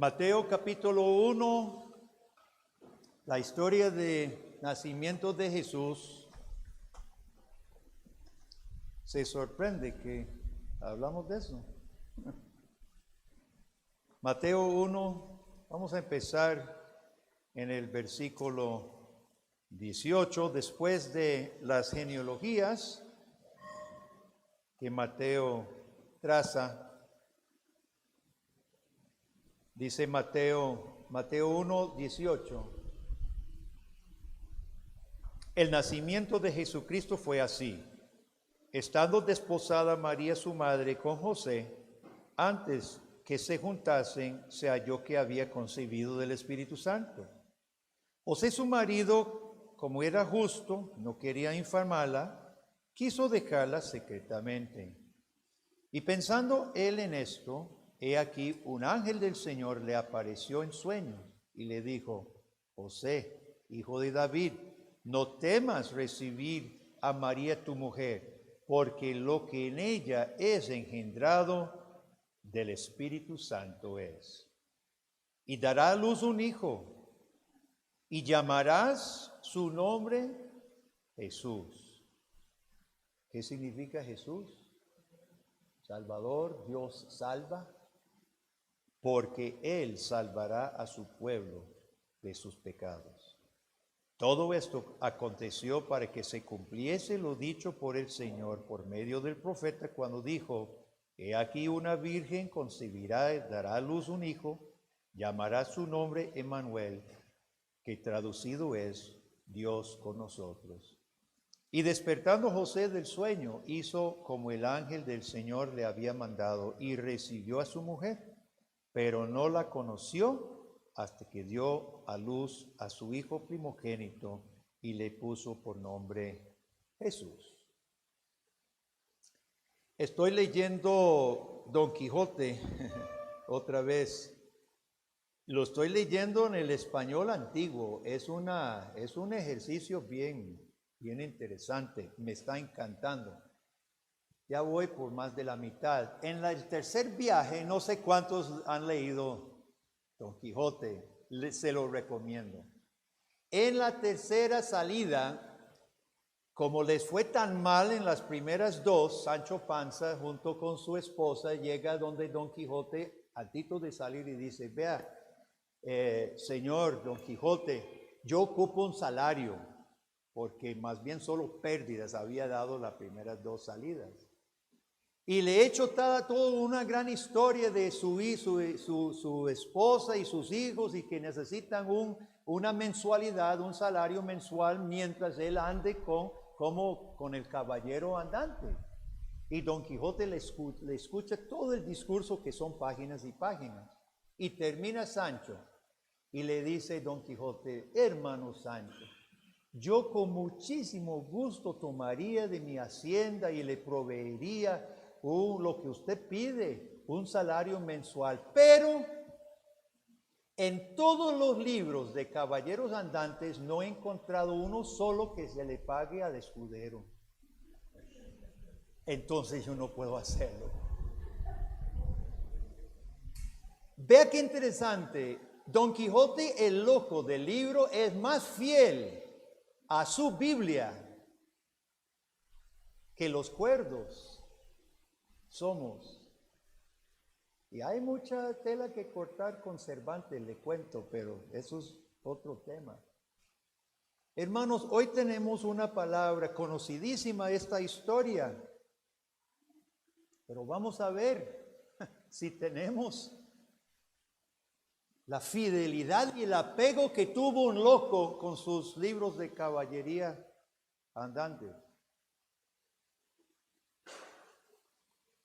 Mateo capítulo 1, la historia de nacimiento de Jesús. Se sorprende que hablamos de eso. Mateo 1, vamos a empezar en el versículo 18, después de las genealogías que Mateo traza. Dice Mateo 1, 18. El nacimiento de Jesucristo fue así. Estando desposada María su madre con José, antes que se juntasen, se halló que había concebido del Espíritu Santo. José su marido, como era justo, no quería infamarla, quiso dejarla secretamente. Y pensando él en esto, he aquí un ángel del Señor le apareció en sueños y le dijo: José, hijo de David, no temas recibir a María tu mujer, porque lo que en ella es engendrado del Espíritu Santo es. Y dará a luz un hijo, y llamarás su nombre Jesús. ¿Qué significa Jesús? Salvador, Dios salva. Porque Él salvará a su pueblo de sus pecados. Todo esto aconteció para que se cumpliese lo dicho por el Señor por medio del profeta cuando dijo: He aquí una virgen concebirá y dará a luz un hijo, llamará su nombre Emmanuel, que traducido es Dios con nosotros. Y despertando José del sueño, hizo como el ángel del Señor le había mandado y recibió a su mujer. Pero no la conoció hasta que dio a luz a su hijo primogénito y le puso por nombre Jesús. Estoy leyendo Don Quijote otra vez. Lo estoy leyendo en el español antiguo. Es un ejercicio bien interesante. Me está encantando. Ya voy por más de la mitad. En el tercer viaje, no sé cuántos han leído Don Quijote, se lo recomiendo. En la tercera salida, como les fue tan mal en las primeras dos, Sancho Panza junto con su esposa llega donde Don Quijote antes de salir y dice: vea, señor Don Quijote, yo ocupo un salario, porque más bien solo pérdidas había dado las primeras dos salidas. Y le he hecho toda una gran historia de su esposa y sus hijos, y que necesitan una mensualidad, un salario mensual, mientras él ande con el caballero andante. Y Don Quijote le escucha todo el discurso, que son páginas y páginas. Y termina Sancho y le dice Don Quijote: hermano Sancho, yo con muchísimo gusto tomaría de mi hacienda y le proveería lo que usted pide, un salario mensual, pero en todos los libros de caballeros andantes no he encontrado uno solo que se le pague al escudero. Entonces yo no puedo hacerlo. Vea qué interesante. Don Quijote, el loco del libro, es más fiel a su Biblia que los cuerdos somos. Y hay mucha tela que cortar con Cervantes, le cuento, pero eso es otro tema. Hermanos, hoy tenemos una palabra conocidísima, esta historia, pero vamos a ver si tenemos la fidelidad y el apego que tuvo un loco con sus libros de caballería andante.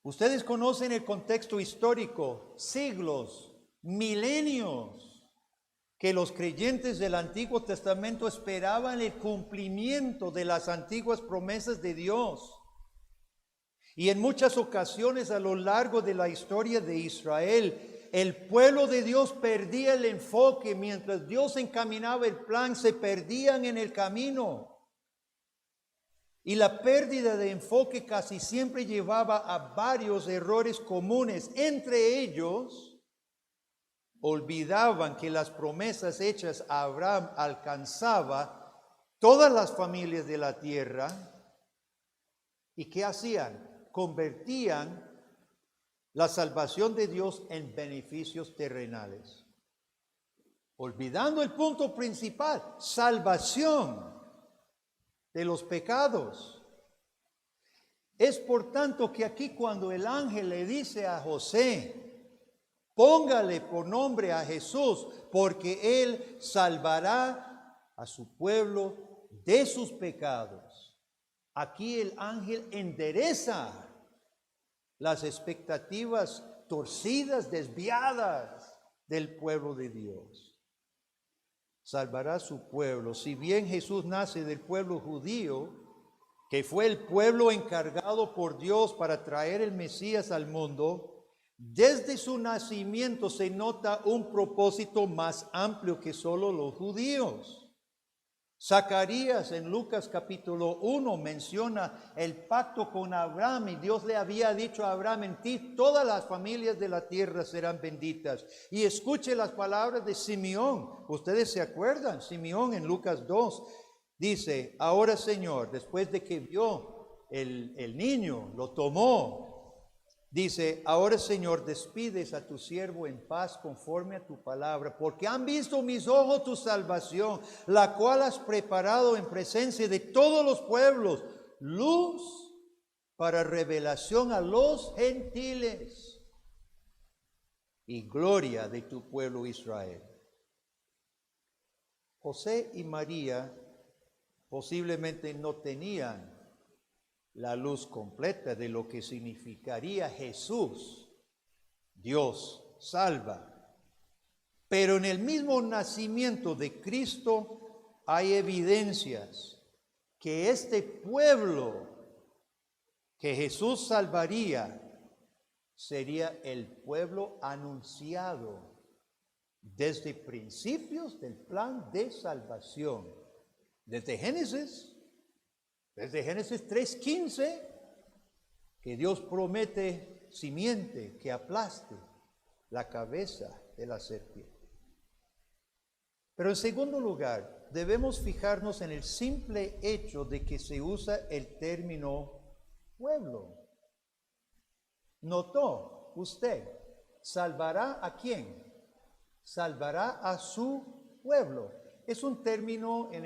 Ustedes conocen el contexto histórico, siglos, milenios, que los creyentes del Antiguo Testamento esperaban el cumplimiento de las antiguas promesas de Dios. Y en muchas ocasiones a lo largo de la historia de Israel, el pueblo de Dios perdía el enfoque. Mientras Dios encaminaba el plan, se perdían en el camino. Y la pérdida de enfoque casi siempre llevaba a varios errores comunes, entre ellos olvidaban que las promesas hechas a Abraham alcanzaba todas las familias de la tierra. ¿Y qué hacían? Convertían la salvación de Dios en beneficios terrenales, olvidando el punto principal: salvación de los pecados. Es por tanto que aquí, cuando el ángel le dice a José: póngale por nombre a Jesús, porque él salvará a su pueblo de sus pecados. Aquí el ángel endereza las expectativas torcidas, desviadas del pueblo de Dios. Salvará a su pueblo. Si bien Jesús nace del pueblo judío, que fue el pueblo encargado por Dios para traer el Mesías al mundo, desde su nacimiento se nota un propósito más amplio que solo los judíos. Zacarías en Lucas capítulo 1 menciona el pacto con Abraham, y Dios le había dicho a Abraham: en ti todas las familias de la tierra serán benditas. Y escuche las palabras de Simeón. Ustedes se acuerdan, Simeón en Lucas 2 dice: ahora, Señor, después de que vio el niño, lo tomó, dice: ahora, Señor, despides a tu siervo en paz conforme a tu palabra, porque han visto mis ojos tu salvación, la cual has preparado en presencia de todos los pueblos, luz para revelación a los gentiles y gloria de tu pueblo Israel. José y María posiblemente no tenían la luz completa de lo que significaría Jesús, Dios salva. Pero en el mismo nacimiento de Cristo hay evidencias que este pueblo que Jesús salvaría sería el pueblo anunciado desde principios del plan de salvación. Desde Génesis 3:15, que Dios promete simiente que aplaste la cabeza de la serpiente. Pero en segundo lugar, debemos fijarnos en el simple hecho de que se usa el término pueblo. ¿Notó usted? ¿Salvará a quién? Salvará a su pueblo. Es un término en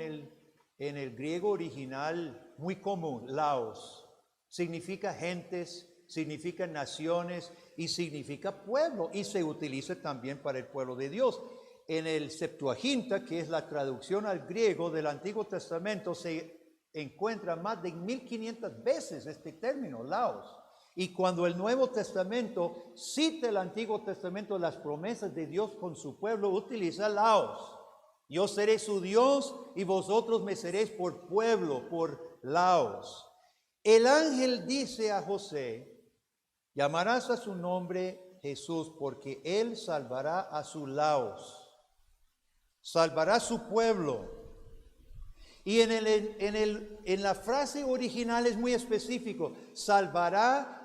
el griego original muy común, laos. Significa gentes, significa naciones y significa pueblo, y se utiliza también para el pueblo de Dios. En el Septuaginta, que es la traducción al griego del Antiguo Testamento, se encuentra más de 1500 veces este término, laos. Y cuando el Nuevo Testamento cita el Antiguo Testamento, las promesas de Dios con su pueblo, utiliza laos. Yo seré su Dios y vosotros me seréis por pueblo, por laos. El ángel dice a José: llamarás a su nombre Jesús, porque él salvará a su laos, salvará a su pueblo. Y en la frase original es muy específico: salvará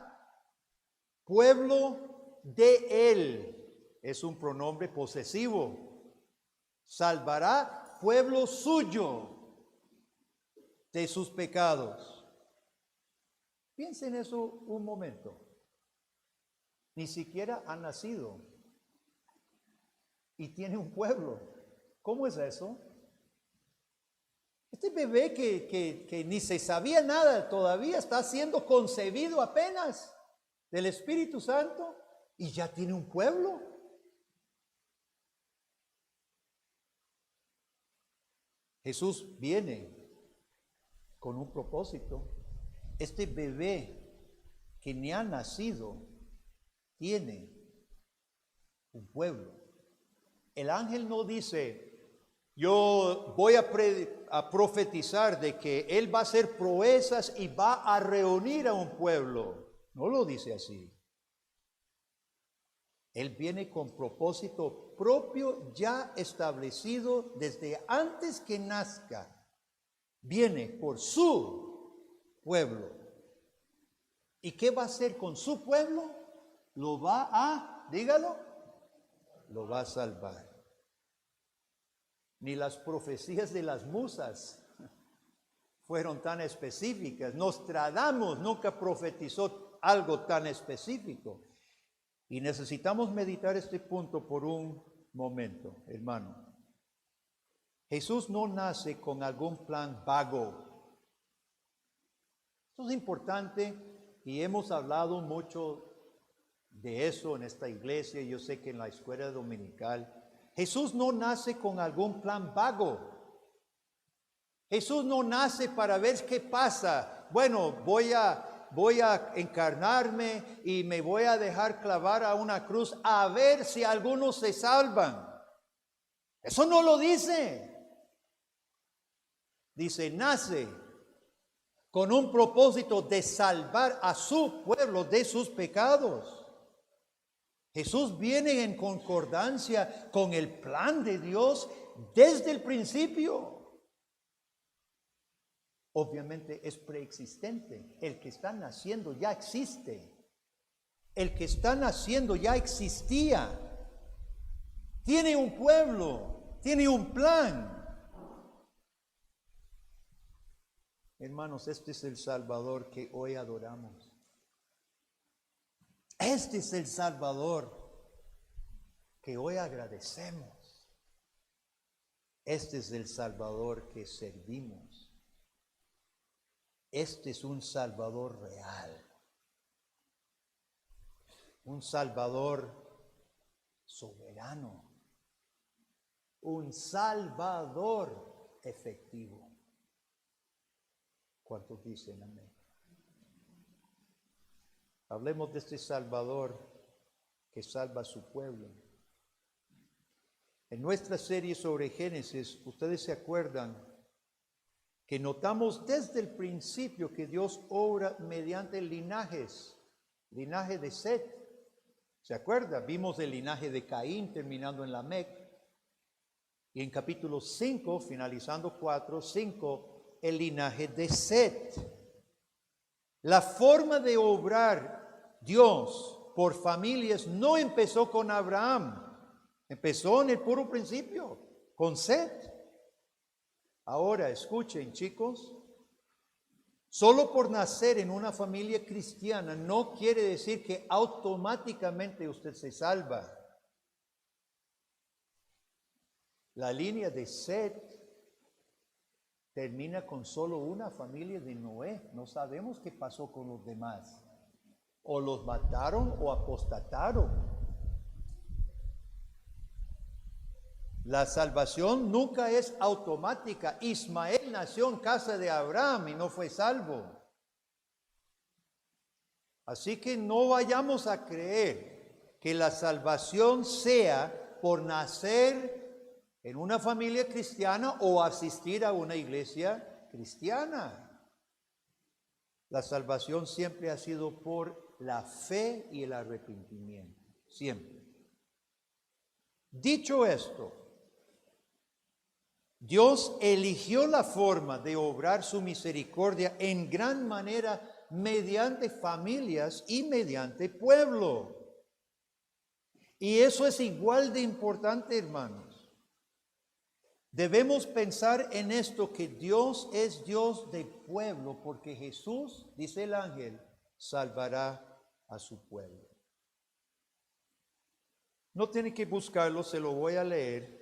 pueblo de él. Es un pronombre posesivo. Salvará pueblo suyo de sus pecados. Piensen en eso un momento. Ni siquiera ha nacido y tiene un pueblo. ¿Cómo es eso? Este bebé que ni se sabía nada todavía, está siendo concebido apenas del Espíritu Santo y ya tiene un pueblo. Jesús viene con un propósito. Este bebé que ni ha nacido tiene un pueblo. El ángel no dice: yo voy a profetizar de que él va a hacer proezas y va a reunir a un pueblo. No lo dice así. Él viene con propósito propio ya establecido desde antes que nazca. Viene por su pueblo. ¿Y qué va a hacer con su pueblo? Lo va a, dígalo, lo va a salvar. Ni las profecías de las musas fueron tan específicas. Nostradamus nunca profetizó algo tan específico. Y necesitamos meditar este punto por un momento, hermano. Jesús no nace con algún plan vago. Esto es importante y hemos hablado mucho de eso en esta iglesia. Yo sé que en la escuela dominical, Jesús no nace con algún plan vago. Jesús no nace para ver qué pasa. Bueno, voy a encarnarme y me voy a dejar clavar a una cruz a ver si algunos se salvan. Eso no lo dice. Dice, nace con un propósito de salvar a su pueblo de sus pecados. Jesús viene en concordancia con el plan de Dios desde el principio. Obviamente es preexistente. El que está naciendo ya existe. El que está naciendo ya existía. Tiene un pueblo, tiene un plan. Hermanos, este es el Salvador que hoy adoramos. Este es el Salvador que hoy agradecemos. Este es el Salvador que servimos. Este es un Salvador real. Un Salvador soberano. Un Salvador efectivo. ¿Cuántos dicen amén? Hablemos de este Salvador que salva a su pueblo. En nuestra serie sobre Génesis, ustedes se acuerdan que notamos desde el principio que Dios obra mediante linajes, linaje de Set. ¿Se acuerda? Vimos el linaje de Caín terminando en Lamec. Y en capítulo 5, finalizando 4, 5, el linaje de Set. La forma de obrar Dios por familias no empezó con Abraham, empezó en el puro principio, con Set. Ahora, escuchen, chicos, solo por nacer en una familia cristiana no quiere decir que automáticamente usted se salva. La línea de Set termina con solo una familia de Noé. No sabemos qué pasó con los demás. O los mataron o apostataron. La salvación nunca es automática. Ismael nació en casa de Abraham y no fue salvo. Así que no vayamos a creer que la salvación sea por nacer en una familia cristiana o asistir a una iglesia cristiana. La salvación siempre ha sido por la fe y el arrepentimiento. Siempre. Dicho esto, Dios eligió la forma de obrar su misericordia en gran manera mediante familias y mediante pueblo. Y eso es igual de importante, hermanos. Debemos pensar en esto, que Dios es Dios de pueblo, porque Jesús, dice el ángel, salvará a su pueblo. No tiene que buscarlo, se lo voy a leer.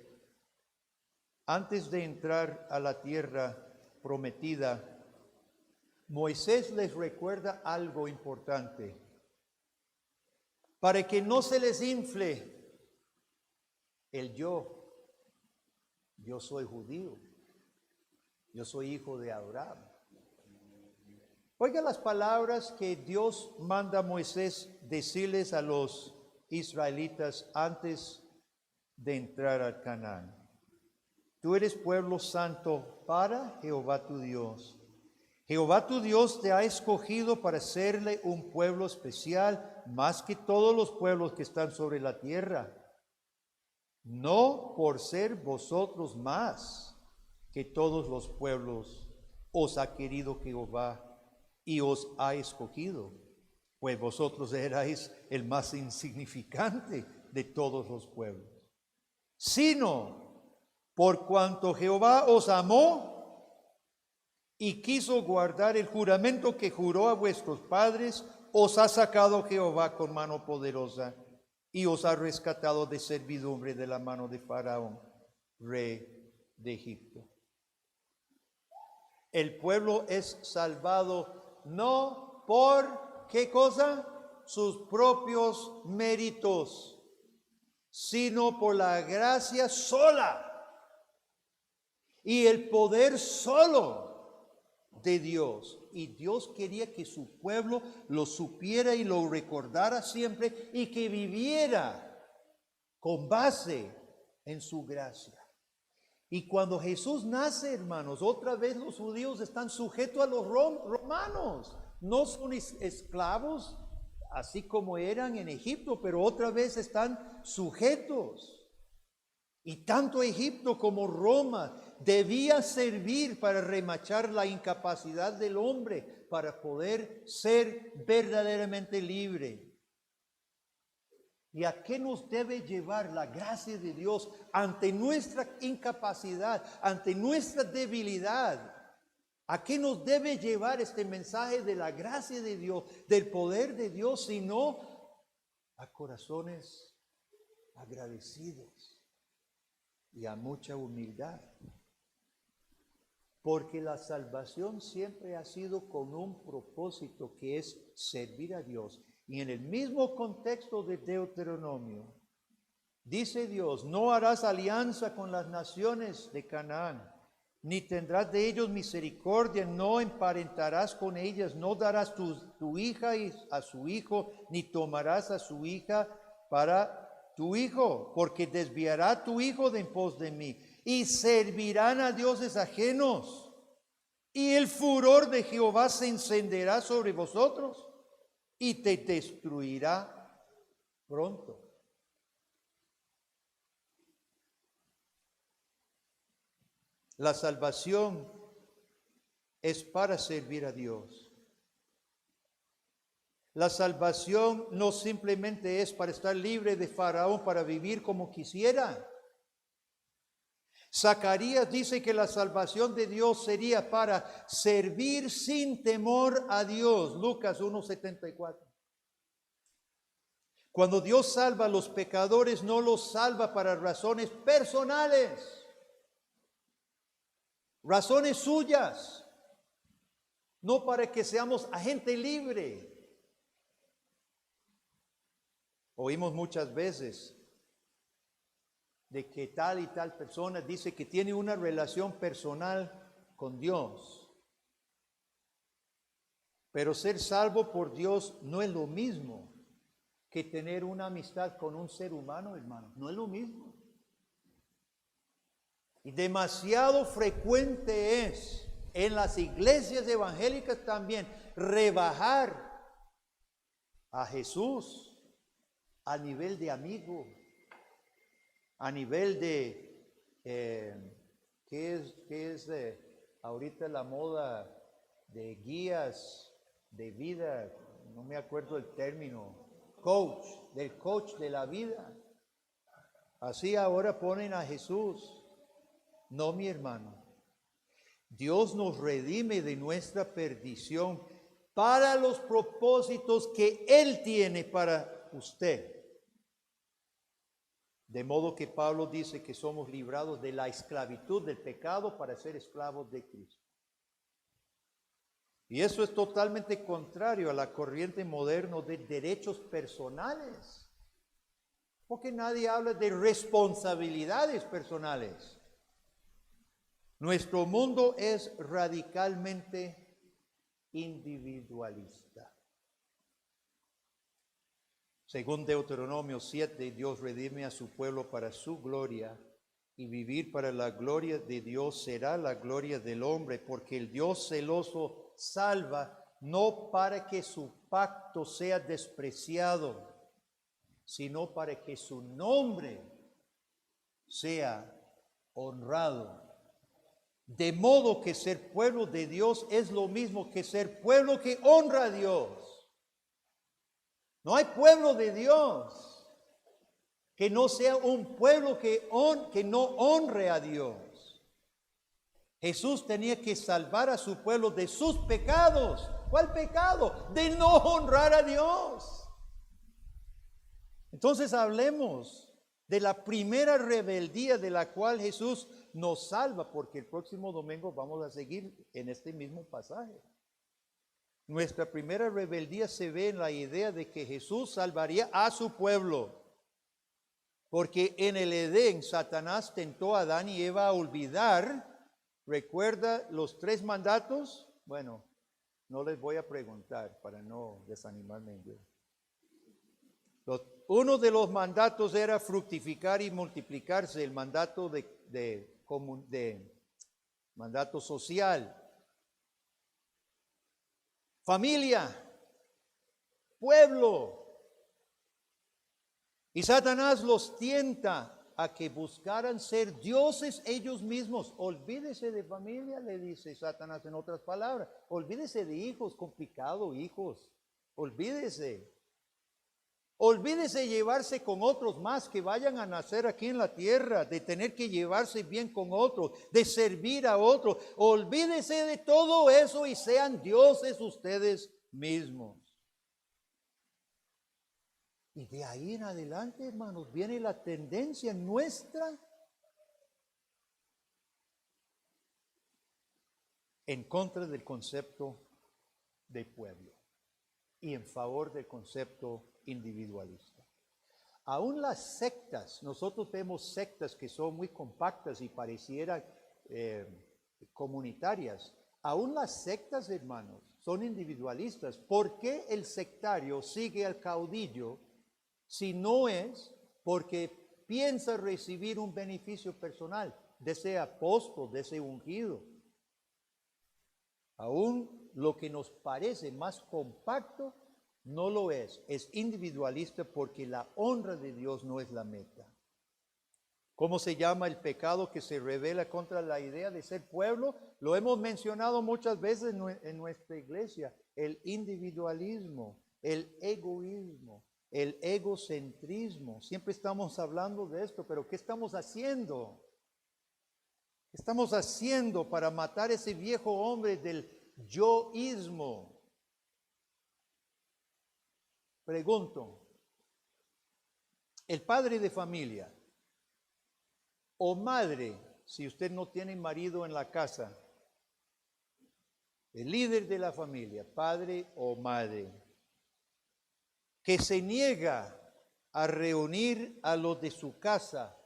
Antes de entrar a la tierra prometida, Moisés les recuerda algo importante. Para que no se les infle el yo. Yo soy judío. Yo soy hijo de Abraham. Oiga las palabras que Dios manda a Moisés decirles a los israelitas antes de entrar a Canaán. Tú eres pueblo santo para Jehová tu Dios. Jehová tu Dios te ha escogido para serle un pueblo especial, más que todos los pueblos que están sobre la tierra. No por ser vosotros más que todos los pueblos os ha querido Jehová y os ha escogido, pues vosotros erais el más insignificante de todos los pueblos. sino por cuanto Jehová os amó y quiso guardar el juramento que juró a vuestros padres, os ha sacado Jehová con mano poderosa y os ha rescatado de servidumbre de la mano de Faraón, rey de Egipto. El pueblo es salvado no por, ¿qué cosa? Sus propios méritos, sino por la gracia sola y el poder solo de Dios. Y Dios quería que su pueblo lo supiera y lo recordara siempre y que viviera con base en su gracia. Y cuando Jesús nace, hermanos, otra vez los judíos están sujetos a los romanos. No son esclavos, así como eran en Egipto, pero otra vez están sujetos. Y tanto Egipto como Roma debía servir para remachar la incapacidad del hombre para poder ser verdaderamente libre. ¿Y a qué nos debe llevar la gracia de Dios ante nuestra incapacidad, ante nuestra debilidad? ¿A qué nos debe llevar este mensaje de la gracia de Dios, del poder de Dios, sino a corazones agradecidos y a mucha humildad? Porque la salvación siempre ha sido con un propósito, que es servir a Dios. Y en el mismo contexto de Deuteronomio, dice Dios: no harás alianza con las naciones de Canaán, ni tendrás de ellos misericordia, no emparentarás con ellas, no darás tu hija a su hijo, ni tomarás a su hija para tu hijo, porque desviará tu hijo de en pos de mí, y servirán a dioses ajenos, y el furor de Jehová se encenderá sobre vosotros, y te destruirá pronto. La salvación es para servir a Dios. La salvación no simplemente es para estar libre de Faraón, para vivir como quisiera. Zacarías dice que la salvación de Dios sería para servir sin temor a Dios. Lucas 1:74. Cuando Dios salva a los pecadores, no los salva para razones personales, razones suyas, no para que seamos agente libre. Oímos muchas veces de que tal y tal persona dice que tiene una relación personal con Dios. Pero ser salvo por Dios no es lo mismo que tener una amistad con un ser humano, hermano. No es lo mismo. Y demasiado frecuente es en las iglesias evangélicas también rebajar a Jesús a nivel de amigo, a nivel de, ¿qué es ahorita la moda de guías de vida? No me acuerdo el término. Coach, del coach de la vida. Así ahora ponen a Jesús. No, mi hermano. Dios nos redime de nuestra perdición para los propósitos que Él tiene para usted. De modo que Pablo dice que somos librados de la esclavitud del pecado para ser esclavos de Cristo. Y eso es totalmente contrario a la corriente moderna de derechos personales. Porque nadie habla de responsabilidades personales. Nuestro mundo es radicalmente individualista. Según Deuteronomio 7, Dios redime a su pueblo para su gloria, y vivir para la gloria de Dios será la gloria del hombre, porque el Dios celoso salva no para que su pacto sea despreciado, sino para que su nombre sea honrado. De modo que ser pueblo de Dios es lo mismo que ser pueblo que honra a Dios. No hay pueblo de Dios que no sea un pueblo que no honre a Dios. Jesús tenía que salvar a su pueblo de sus pecados. ¿Cuál pecado? De no honrar a Dios. Entonces hablemos de la primera rebeldía de la cual Jesús nos salva, porque el próximo domingo vamos a seguir en este mismo pasaje. Nuestra primera rebeldía se ve en la idea de que Jesús salvaría a su pueblo. Porque en el Edén Satanás tentó a Adán y Eva a olvidar, ¿recuerda los 3 mandatos? Bueno, no les voy a preguntar para no desanimarme yo. Uno de los mandatos era fructificar y multiplicarse, el mandato de mandato social. Familia, pueblo. Y Satanás los tienta a que buscaran ser dioses ellos mismos. Olvídese de familia, le dice Satanás en otras palabras. Olvídese de hijos, complicado, hijos. Olvídese. Olvídese llevarse con otros más que vayan a nacer aquí en la tierra, de tener que llevarse bien con otros, de servir a otros. Olvídese de todo eso y sean dioses ustedes mismos. Y de ahí en adelante, hermanos, viene la tendencia nuestra en contra del concepto de pueblo y en favor del concepto individualista. Aún las sectas, nosotros vemos sectas que son muy compactas y parecieran comunitarias. Aún las sectas, hermanos, son individualistas. ¿Por qué el sectario sigue al caudillo si no es porque piensa recibir un beneficio personal de ese apóstol, de ese ungido? Aún lo que nos parece más compacto no lo es individualista porque la honra de Dios no es la meta. ¿Cómo se llama el pecado que se revela contra la idea de ser pueblo? Lo hemos mencionado muchas veces en nuestra iglesia, el individualismo, el egoísmo, el egocentrismo. Siempre estamos hablando de esto, pero ¿qué estamos haciendo? ¿Qué estamos haciendo para matar ese viejo hombre del yoísmo? Pregunto, el padre de familia o madre, si usted no tiene marido en la casa, el líder de la familia, padre o madre, que se niega a reunir a los de su casa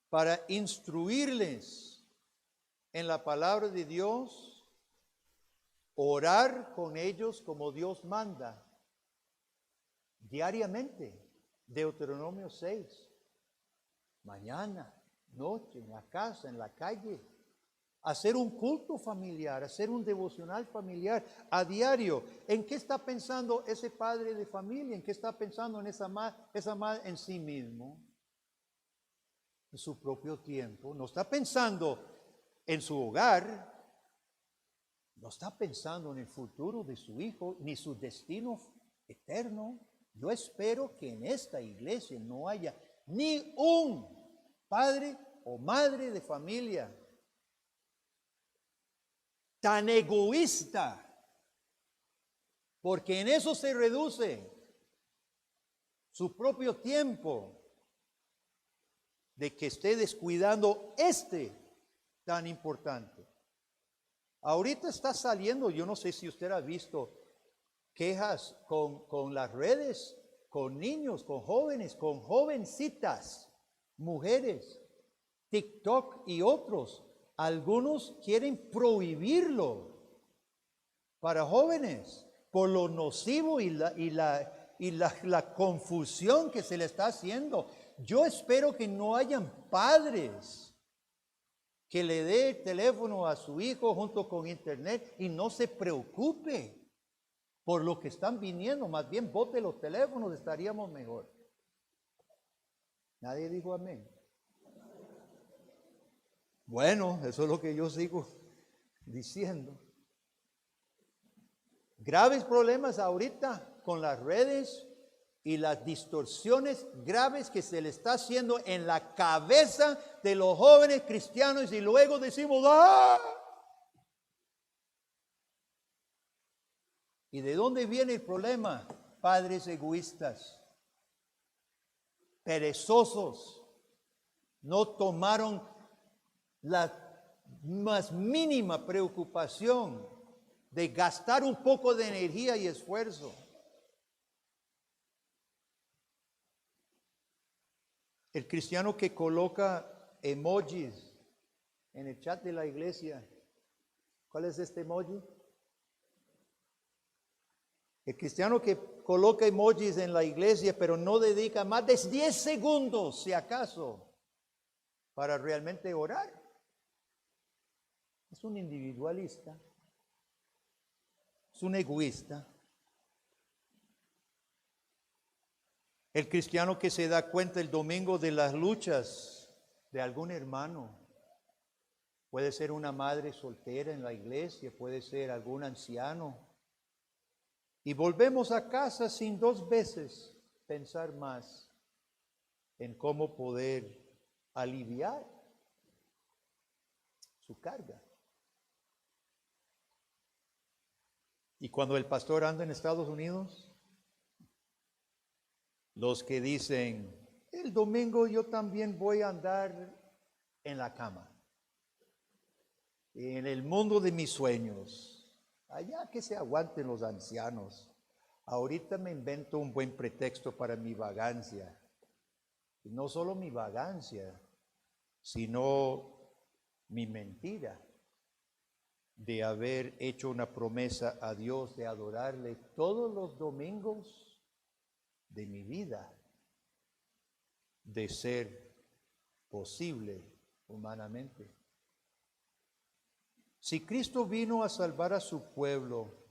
para instruirles en la palabra de Dios, orar con ellos como Dios manda, diariamente, Deuteronomio 6, mañana, noche, en la casa, en la calle, hacer un culto familiar, hacer un devocional familiar a diario. ¿En qué está pensando ese padre de familia? ¿En qué está pensando en esa madre en sí mismo? En su propio tiempo. No está pensando en su hogar. No está pensando en el futuro de su hijo, ni su destino eterno. Yo espero que en esta iglesia no haya ni un padre o madre de familia tan egoísta, porque en eso se reduce su propio tiempo, de que esté descuidando tan importante. Ahorita está saliendo, yo no sé si usted ha visto quejas con las redes, con niños, con jóvenes, con jovencitas, mujeres, TikTok y otros. Algunos quieren prohibirlo para jóvenes por lo nocivo y la confusión que se le está haciendo. Yo espero que no hayan padres que le dé el teléfono a su hijo junto con internet y no se preocupe por lo que están viniendo. Más bien bote los teléfonos, estaríamos mejor. Nadie dijo amén. Bueno, eso es lo que yo sigo diciendo. Graves problemas ahorita con las redes, y las distorsiones graves que se le está haciendo en la cabeza de los jóvenes cristianos y luego decimos, ¡ah! ¿Y de dónde viene el problema? Padres egoístas, perezosos, no tomaron la más mínima preocupación de gastar un poco de energía y esfuerzo. El cristiano que coloca emojis en el chat de la iglesia, ¿cuál es este emoji? El cristiano que coloca emojis en la iglesia, pero no dedica más de 10 segundos, si acaso, para realmente orar, es un individualista, es un egoísta. El cristiano que se da cuenta el domingo de las luchas de algún hermano, puede ser una madre soltera en la iglesia, puede ser algún anciano, y volvemos a casa sin 2 veces pensar más en cómo poder aliviar su carga. Y cuando el pastor anda en Estados Unidos, los que dicen, el domingo yo también voy a andar en la cama, en el mundo de mis sueños, allá que se aguanten los ancianos. Ahorita me invento un buen pretexto para mi vagancia. Y no solo mi vagancia, sino mi mentira de haber hecho una promesa a Dios de adorarle todos los domingos de mi vida, de ser posible humanamente. Si Cristo vino a salvar a su pueblo,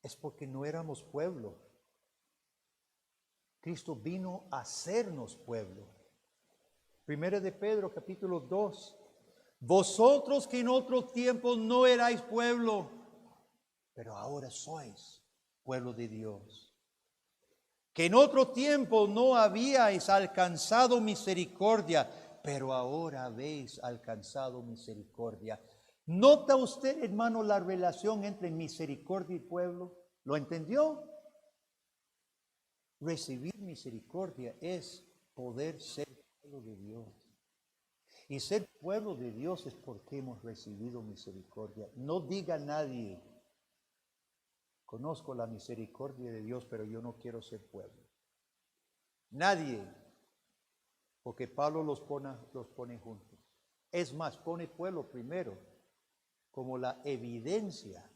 es porque no éramos pueblo. Cristo vino a hacernos pueblo. Primera de Pedro, capítulo 2. Vosotros que en otro tiempo no erais pueblo, pero ahora sois pueblo de Dios. Que en otro tiempo no habíais alcanzado misericordia, pero ahora habéis alcanzado misericordia. ¿Nota usted, hermano, la relación entre misericordia y pueblo? ¿Lo entendió? Recibir misericordia es poder ser pueblo de Dios. Y ser pueblo de Dios es porque hemos recibido misericordia. No diga nadie, conozco la misericordia de Dios, pero yo no quiero ser pueblo. Nadie, porque Pablo los pone juntos. Es más, pone pueblo primero, como la evidencia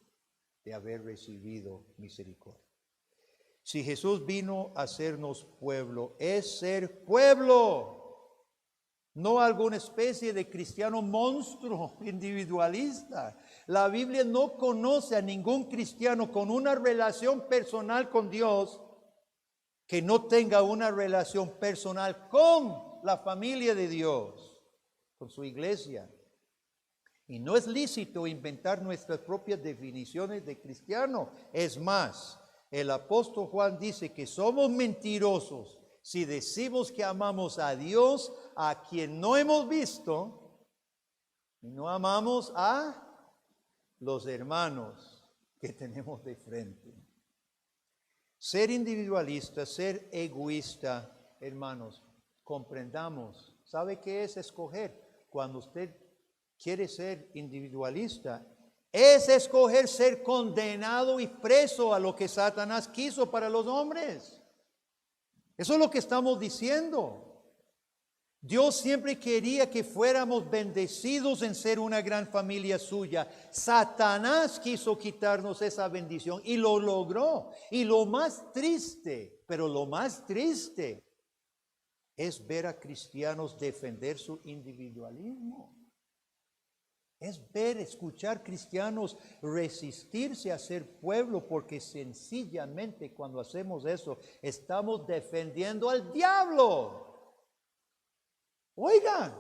de haber recibido misericordia. Si Jesús vino a hacernos pueblo, es ser pueblo. No alguna especie de cristiano monstruo individualista. La Biblia no conoce a ningún cristiano con una relación personal con Dios que no tenga una relación personal con la familia de Dios, con su iglesia. Y no es lícito inventar nuestras propias definiciones de cristiano. Es más, el apóstol Juan dice que somos mentirosos si decimos que amamos a Dios, a quien no hemos visto, y no amamos a los hermanos que tenemos de frente. Ser individualista, ser egoísta, hermanos, comprendamos. ¿Sabe qué es escoger? Cuando usted quiere ser individualista, es escoger ser condenado y preso a lo que Satanás quiso para los hombres. Eso es lo que estamos diciendo. Dios siempre quería que fuéramos bendecidos en ser una gran familia suya. Satanás quiso quitarnos esa bendición y lo logró. Y lo más triste, pero lo más triste, es ver a cristianos defender su individualismo. Es ver, escuchar cristianos resistirse a ser pueblo, porque sencillamente cuando hacemos eso estamos defendiendo al diablo. Oigan,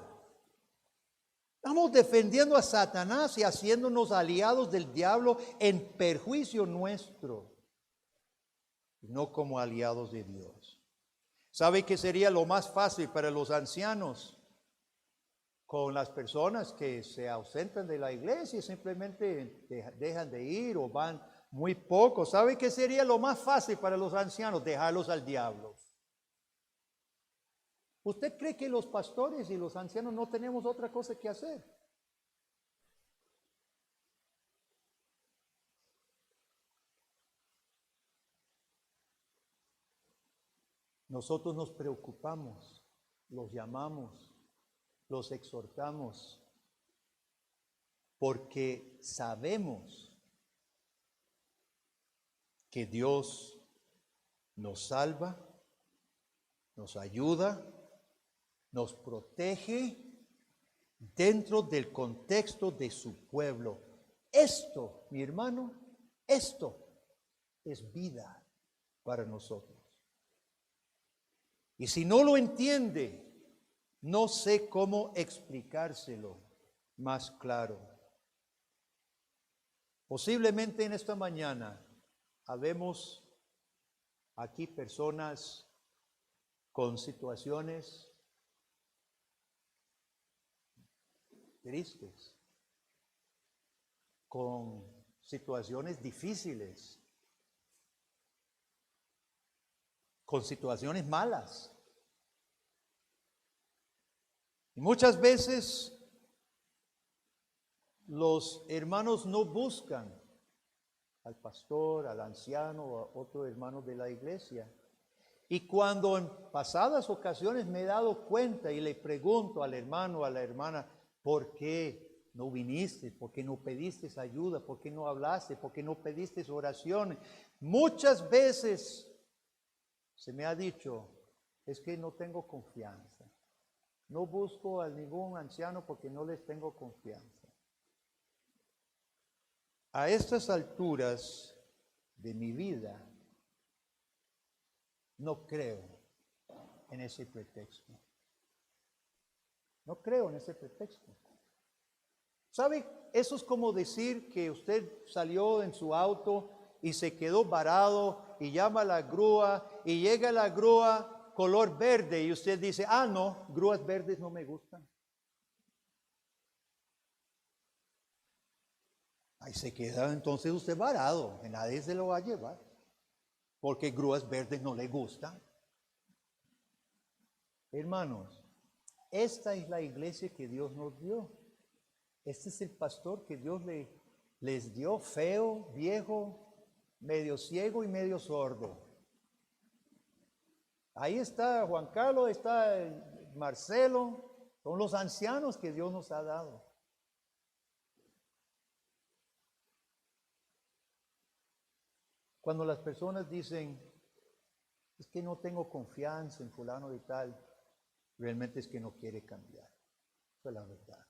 estamos defendiendo a Satanás y haciéndonos aliados del diablo en perjuicio nuestro, no como aliados de Dios. ¿Sabe qué sería lo más fácil para los ancianos? Con las personas que se ausentan de la iglesia, simplemente dejan de ir o van muy poco. ¿Sabe qué sería lo más fácil para los ancianos? Dejarlos al diablo. ¿Usted cree que los pastores y los ancianos no tenemos otra cosa que hacer? Nosotros nos preocupamos, los llamamos, los exhortamos, porque sabemos que Dios nos salva, nos ayuda, nos protege dentro del contexto de su pueblo. Esto, mi hermano, esto es vida para nosotros. Y si no lo entiende, no sé cómo explicárselo más claro. Posiblemente en esta mañana habemos aquí personas con situaciones tristes, con situaciones difíciles, con situaciones malas. Y muchas veces los hermanos no buscan al pastor, al anciano o a otro hermano de la iglesia. Y cuando en pasadas ocasiones me he dado cuenta y le pregunto al hermano o a la hermana, ¿por qué no viniste? ¿Por qué no pediste ayuda? ¿Por qué no hablaste? ¿Por qué no pediste oración? Muchas veces se me ha dicho, es que no tengo confianza. No busco a ningún anciano porque no les tengo confianza. A estas alturas de mi vida, no creo en ese pretexto. No creo en ese pretexto. ¿Sabe? Eso es como decir que usted salió en su auto y se quedó varado y llama a la grúa y llega la grúa color verde y usted dice, no, grúas verdes no me gustan. Ahí se queda entonces usted varado, que nadie se lo va a llevar, porque grúas verdes no le gustan. Hermanos, esta es la iglesia que Dios nos dio. Este es el pastor que Dios les dio, feo, viejo, medio ciego y medio sordo. Ahí está Juan Carlos, está Marcelo, son los ancianos que Dios nos ha dado. Cuando las personas dicen, es que no tengo confianza en fulano y tal, realmente es que no quiere cambiar. Esa es la verdad.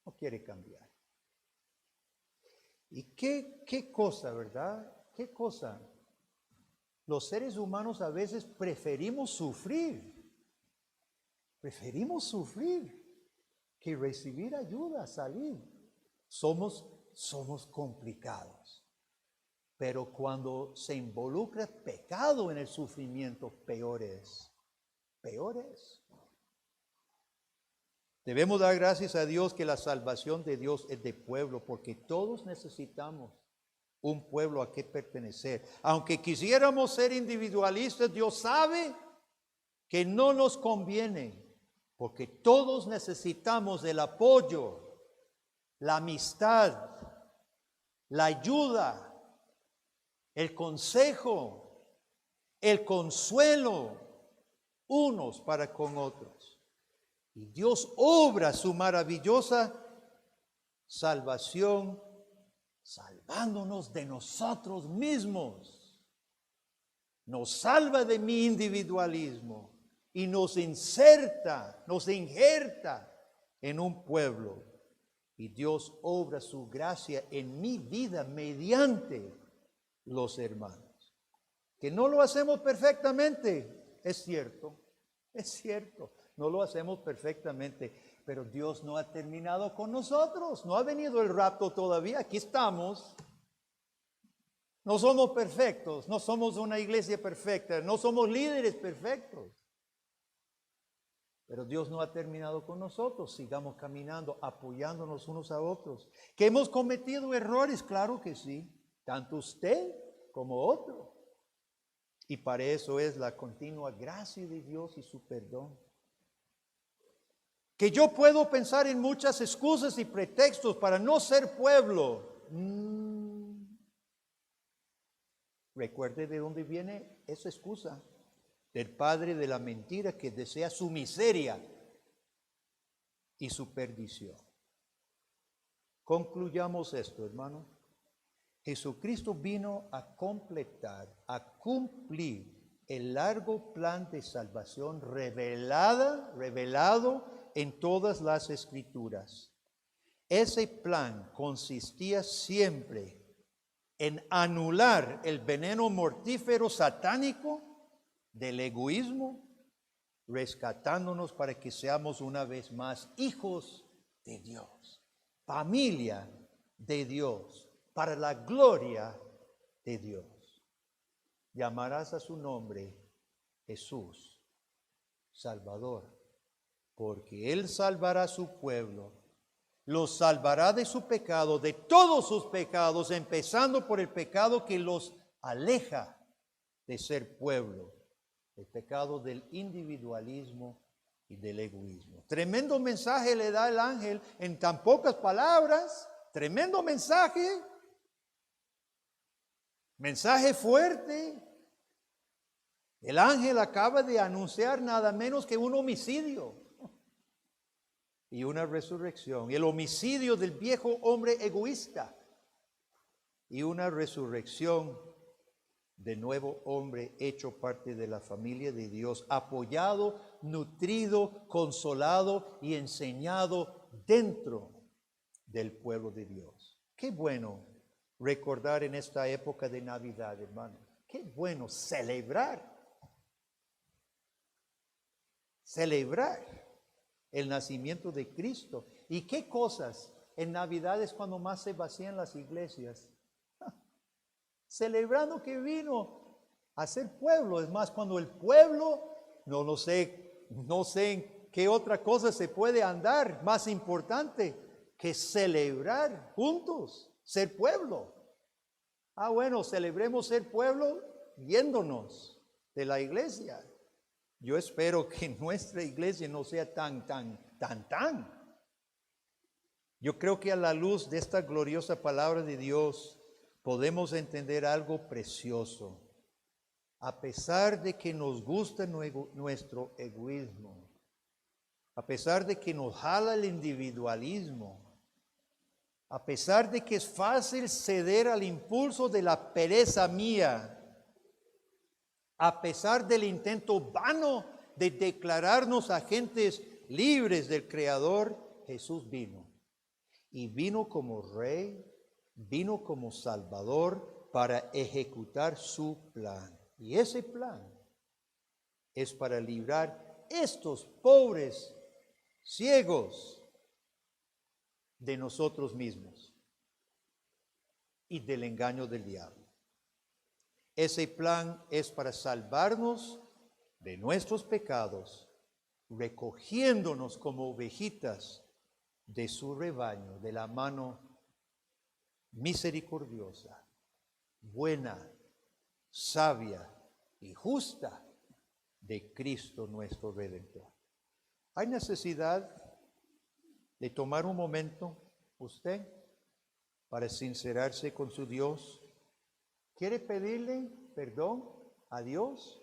No quiere cambiar. ¿Y qué cosa, verdad? ¿Qué cosa? Los seres humanos a veces preferimos sufrir que recibir ayuda, salir. Somos complicados. Pero cuando se involucra pecado en el sufrimiento, peor es. Debemos dar gracias a Dios que la salvación de Dios es de pueblo, porque todos necesitamos un pueblo a que pertenecer. Aunque quisiéramos ser individualistas, Dios sabe que no nos conviene, porque todos necesitamos el apoyo, la amistad, la ayuda, el consejo, el consuelo, unos para con otros. Y Dios obra su maravillosa salvación, salvándonos de nosotros mismos. Nos salva de mi individualismo y nos injerta en un pueblo. Y Dios obra su gracia en mi vida mediante los hermanos. Que no lo hacemos perfectamente, es cierto, no lo hacemos perfectamente, pero Dios no ha terminado con nosotros, no ha venido el rapto todavía, aquí estamos. No somos perfectos, no somos una iglesia perfecta, no somos líderes perfectos. Pero Dios no ha terminado con nosotros, sigamos caminando, apoyándonos unos a otros. ¿Que hemos cometido errores? Claro que sí, tanto usted como otro. Y para eso es la continua gracia de Dios y su perdón. Que yo puedo pensar en muchas excusas y pretextos para no ser pueblo. Recuerde de dónde viene esa excusa. Del padre de la mentira que desea su miseria y su perdición. Concluyamos esto, hermano. Jesucristo vino a completar, a cumplir el largo plan de salvación revelado en todas las Escrituras. Ese plan consistía siempre en anular el veneno mortífero satánico del egoísmo, rescatándonos para que seamos una vez más hijos de Dios, familia de Dios, para la gloria de Dios. Llamarás a su nombre Jesús, Salvador, porque Él salvará a su pueblo, los salvará de su pecado, de todos sus pecados, empezando por el pecado que los aleja de ser pueblo, el pecado del individualismo y del egoísmo. Tremendo mensaje le da el ángel en tan pocas palabras, tremendo mensaje fuerte. El ángel acaba de anunciar nada menos que un homicidio y una resurrección. El homicidio del viejo hombre egoísta y una resurrección de nuevo hombre hecho parte de la familia de Dios, apoyado, nutrido, consolado y enseñado dentro del pueblo de Dios. Qué bueno recordar en esta época de Navidad, hermano. Qué bueno celebrar el nacimiento de Cristo. ¿Y qué cosas en Navidad es cuando más se vacían las iglesias? Celebrando que vino a ser pueblo. Es más, cuando el pueblo, no sé en qué otra cosa se puede andar más importante que celebrar juntos, ser pueblo. Bueno, celebremos ser pueblo yéndonos de la iglesia. Yo espero que nuestra iglesia no sea tan. Yo creo que a la luz de esta gloriosa palabra de Dios podemos entender algo precioso. A pesar de que nos gusta nuestro egoísmo, a pesar de que nos jala el individualismo, a pesar de que es fácil ceder al impulso de la pereza mía, a pesar del intento vano de declararnos agentes libres del Creador, Jesús vino. Y vino como Rey, vino como Salvador para ejecutar su plan. Y ese plan es para librar estos pobres ciegos de nosotros mismos y del engaño del diablo. Ese plan es para salvarnos de nuestros pecados, recogiéndonos como ovejitas de su rebaño, de la mano misericordiosa, buena, sabia y justa de Cristo nuestro Redentor. Hay necesidad de tomar un momento usted para sincerarse con su Dios. ¿Quiere pedirle perdón a Dios?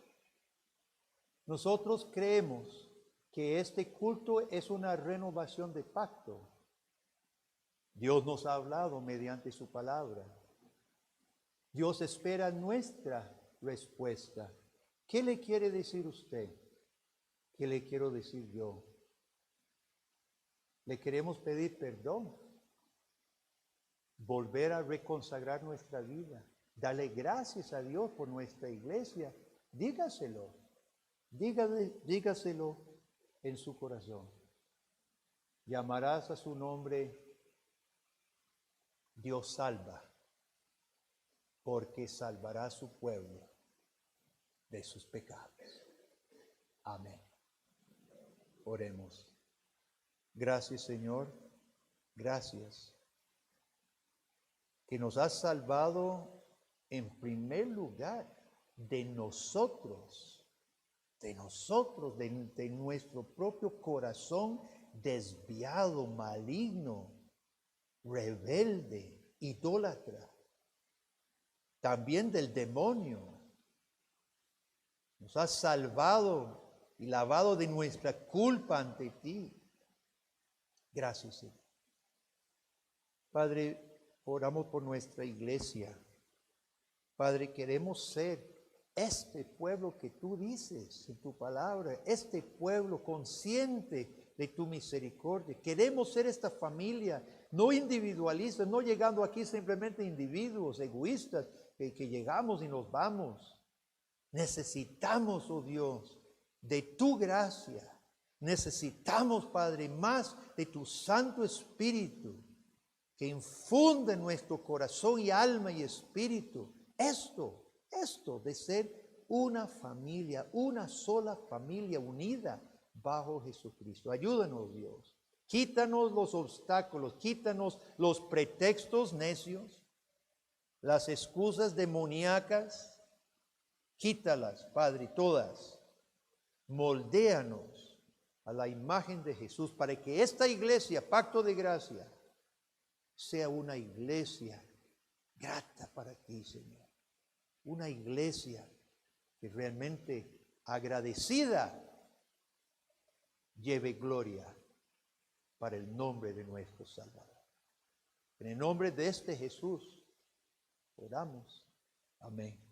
Nosotros creemos que este culto es una renovación de pacto. Dios nos ha hablado mediante su palabra. Dios espera nuestra respuesta. ¿Qué le quiere decir usted? ¿Qué le quiero decir yo? Le queremos pedir perdón, volver a reconsagrar nuestra vida, darle gracias a Dios por nuestra iglesia. Dígaselo, dígaselo en su corazón. Llamarás a su nombre Dios salva, porque salvará a su pueblo de sus pecados. Amén. Oremos. Gracias, Señor. Gracias. Que nos has salvado en primer lugar de nosotros, de nuestro propio corazón desviado, maligno, rebelde, idólatra. También del demonio. Nos has salvado y lavado de nuestra culpa ante ti. Gracias, Señor. Padre, oramos por nuestra iglesia. Padre, queremos ser este pueblo que tú dices en tu palabra, este pueblo consciente de tu misericordia. Queremos ser esta familia, no individualistas, no llegando aquí simplemente individuos egoístas que llegamos y nos vamos. Necesitamos, oh Dios, de tu gracia. Necesitamos, Padre, más de tu Santo Espíritu que infunde en nuestro corazón y alma y espíritu esto de ser una familia, una sola familia unida bajo Jesucristo. Ayúdanos, Dios. Quítanos los obstáculos, quítanos los pretextos necios, las excusas demoníacas. Quítalas, Padre, todas. Moldéanos a la imagen de Jesús para que esta iglesia, Pacto de Gracia, sea una iglesia grata para ti, Señor. Una iglesia que realmente agradecida lleve gloria para el nombre de nuestro Salvador. En el nombre de este Jesús oramos. Amén.